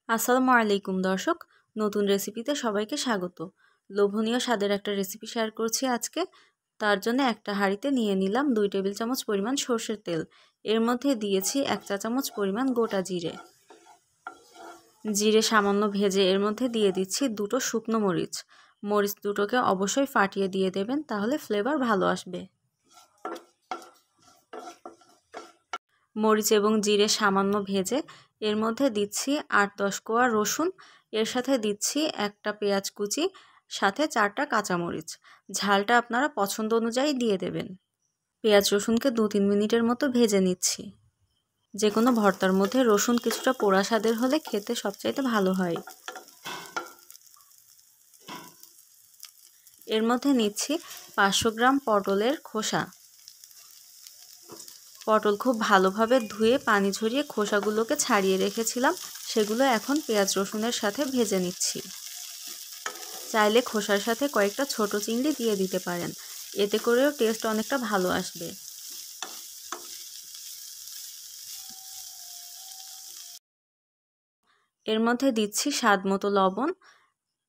আসসালামু আলাইকুম দর্শক, নতুন রেসিপিতে সবাইকে স্বাগত। লোভনীয় স্বাদের একটা রেসিপি শেয়ার করছি আজকে। তার জন্য একটা হাঁড়িতে নিয়ে নিলাম 2 টেবিল চামচ পরিমাণ সরষের তেল। এর মধ্যে দিয়েছি 1 চা চামচ পরিমাণ গোটা জিরে। জিরে সামান্য ভেজে এর মধ্যে দিয়ে দিচ্ছি 2টো শুকনো মরিচ। মরিচ দুটোকে অবশ্যই ফাটিয়ে দিয়ে দেবেন, তাহলে ফ্লেভার ভালো আসবে। মরিচ এবং জিরে সামান্য ভেজে এর মধ্যে দিচ্ছি 8-10 কোয়া রসুন। এর সাথে দিচ্ছি একটা পেঁয়াজ কুচি, সাথে 4টা কাঁচামরিচ। ঝালটা আপনারা পছন্দ অনুযায়ী দিয়ে দেবেন। পেঁয়াজ রসুনকে 2-3 মিনিটের মতো ভেজে নিচ্ছি। যে কোনো ভর্তার মধ্যে রসুন কিছুটা পোড়া স্বাদের হলে খেতে সবচাইতে ভালো হয়। এর মধ্যে নিচ্ছি 500 গ্রাম পটলের খোসা। পটল খুব ভালোভাবে ধুয়ে পানি ঝরিয়ে খোসাগুলোকে ছাড়িয়ে রেখেছিলাম, সেগুলো এখন পেঁয়াজ রসুনের সাথে ভেজে নিচ্ছি। চাইলে খোসার সাথে কয়েকটা ছোট চিংড়ি দিয়ে দিতে পারেন, এতে করেও টেস্ট অনেকটা ভালো আসবে। এর মধ্যে দিচ্ছি স্বাদ মতো লবণ,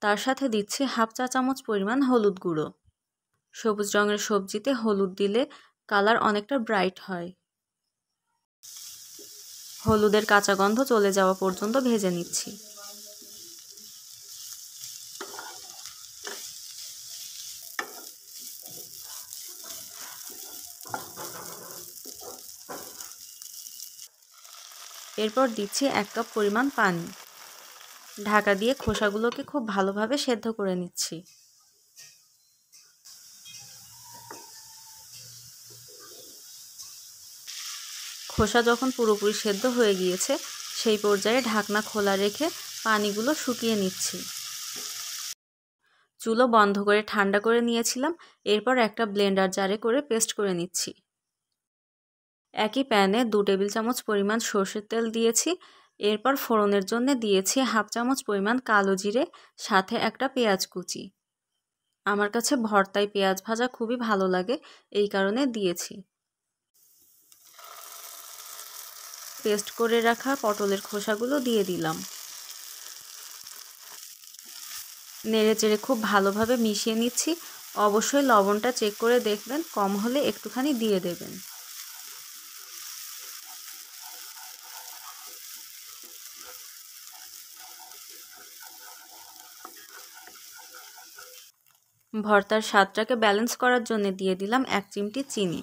তার সাথে দিচ্ছি 1/2 চা চামচ পরিমাণ হলুদ গুঁড়ো। সবুজ রঙের সবজিতে হলুদ দিলে কালার অনেকটা ব্রাইট হয়। হলুদের কাঁচা গন্ধ চলে যাওয়া পর্যন্ত ভেজে নিচ্ছি। এরপর দিচ্ছি 1 কাপ পরিমাণ পানি। ঢাকা দিয়ে খোসাগুলোকে খুব ভালোভাবে সেদ্ধ করে নিচ্ছি। খোসা যখন পুরোপুরি সেদ্ধ হয়ে গিয়েছে, সেই পর্যায়ে ঢাকনা খোলা রেখে পানিগুলো শুকিয়ে নিচ্ছি। চুলো বন্ধ করে ঠান্ডা করে নিয়েছিলাম। এরপর একটা ব্লেন্ডার জারে করে পেস্ট করে নিচ্ছি। একই প্যানে 2 টেবিল চামচ পরিমাণ সরষের তেল দিয়েছি। এরপর ফোড়নের জন্য দিয়েছি 1/2 চামচ পরিমাণ কালো জিরে, সাথে একটা পেঁয়াজ কুচি। আমার কাছে ভর্তায় পেঁয়াজ ভাজা খুবই ভালো লাগে, এই কারণে দিয়েছি। পেস্ট করে রাখা পটলের খোসাগুলো দিয়ে দিলাম। নেড়েচেড়ে খুব ভালোভাবে মিশিয়ে নিচ্ছি। অবশ্যই লবণটা চেক করে দেখবেন, কম হলে একটুখানি দিয়ে দেবেন। ভর্তার স্বাদটাকে ব্যালেন্স করার জন্য দিয়ে দিলাম 1 চিমটি চিনি।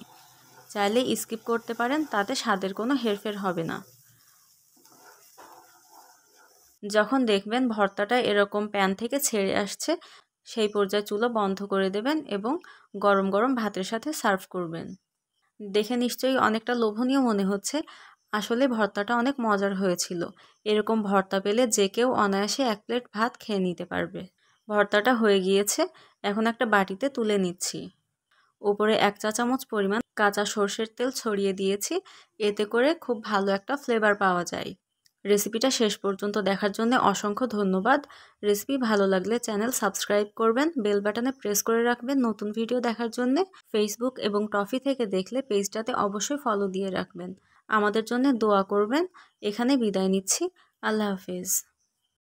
চাইলে স্কিপ করতে পারেন, তাতে স্বাদের কোনো হেরফের হবে না। যখন দেখবেন ভর্তাটা এরকম প্যান থেকে ছেড়ে আসছে, সেই পর্যায়ে চুলা বন্ধ করে দেবেন এবং গরম গরম ভাতের সাথে সার্ভ করবেন। দেখে নিশ্চয়ই অনেকটা লোভনীয় মনে হচ্ছে। আসলে ভর্তাটা অনেক মজার হয়েছিল। এরকম ভর্তা পেলে যে কেউ অনায়াসে 1 প্লেট ভাত খেয়ে নিতে পারবে। ভর্তাটা হয়ে গিয়েছে, এখন একটা বাটিতে তুলে নিচ্ছি। উপরে 1 চা চামচ পরিমাণ কাঁচা সরষের তেল ছড়িয়ে দিয়েছি, এতে করে খুব ভালো একটা ফ্লেভার পাওয়া যায়। রেসিপিটা শেষ পর্যন্ত দেখার জন্য অসংখ্য ধন্যবাদ। রেসিপি ভালো লাগলে চ্যানেল সাবস্ক্রাইব করবেন, বেল বাটনে প্রেস করে রাখবেন নতুন ভিডিও দেখার জন্য। ফেসবুক এবং টফি থেকে দেখলে পেজটাতে অবশ্যই ফলো দিয়ে রাখবেন। আমাদের জন্য দোয়া করবেন। এখানে বিদায় নিচ্ছি। আল্লাহ হাফেজ।